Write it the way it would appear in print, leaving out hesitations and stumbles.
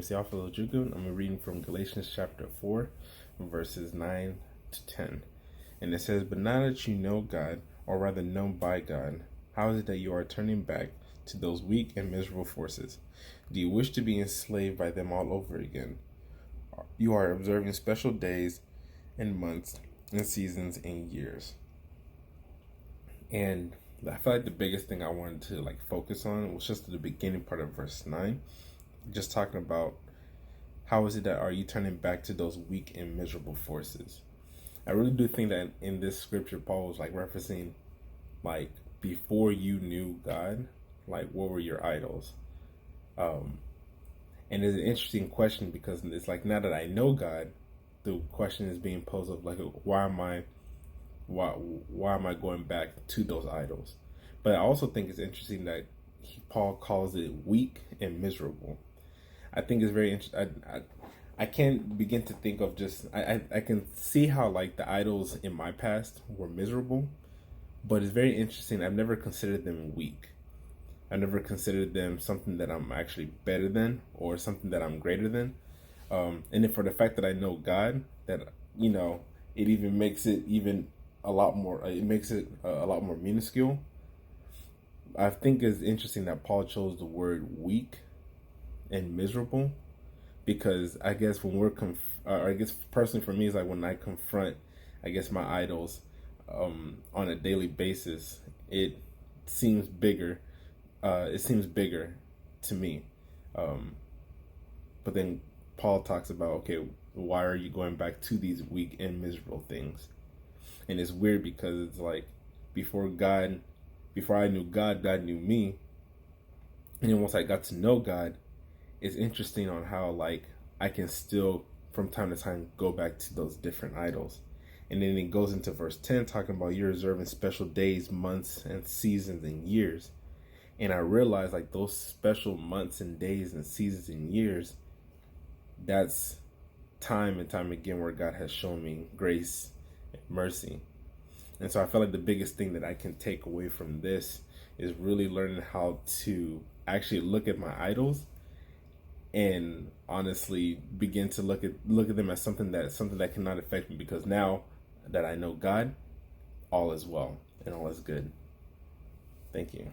is Theo Ojukwu, and I'm reading from Galatians chapter 4, verses 9 to 10. And it says, "But now that you know God, or rather known by God, how is it that you are turning back to those weak and miserable forces? Do you wish to be enslaved by them all over again? You are observing special days and months and seasons and years." And I feel like the biggest thing I wanted to focus on was just the beginning part of verse 9, just talking about how is it that are you turning back to those weak and miserable forces. I really do think that in this scripture Paul was referencing before you knew God, what were your idols? And it's an interesting question because it's now that I know God, the question is being posed of why am I going back to those idols? But I also think it's interesting that Paul calls it weak and miserable. I think it's very interesting. I can't begin to think of I can see how the idols in my past were miserable, but it's very interesting. I've never considered them weak. I never considered them something that I'm actually better than or something that I'm greater than. And then for the fact that I know God, that it even makes it even a lot more. It makes it a lot more minuscule. I think it's interesting that Paul chose the word weak and miserable, because I guess when we're I guess personally for me, it's when I confront my idols on a daily basis, it seems bigger. It seems bigger to me. But then Paul talks about, okay, why are you going back to these weak and miserable things? And it's weird because it's before I knew God, God knew me. And then once I got to know God, it's interesting on how I can still from time to time go back to those different idols. And then it goes into verse 10 talking about you're observing special days, months, and seasons and years. And I realized those special months and days and seasons and years, that's time and time again where God has shown me grace and mercy. And so I feel the biggest thing that I can take away from this is really learning how to actually look at my idols and honestly begin to look at them as something that cannot affect me, because now that I know God, all is well and all is good. Thank you.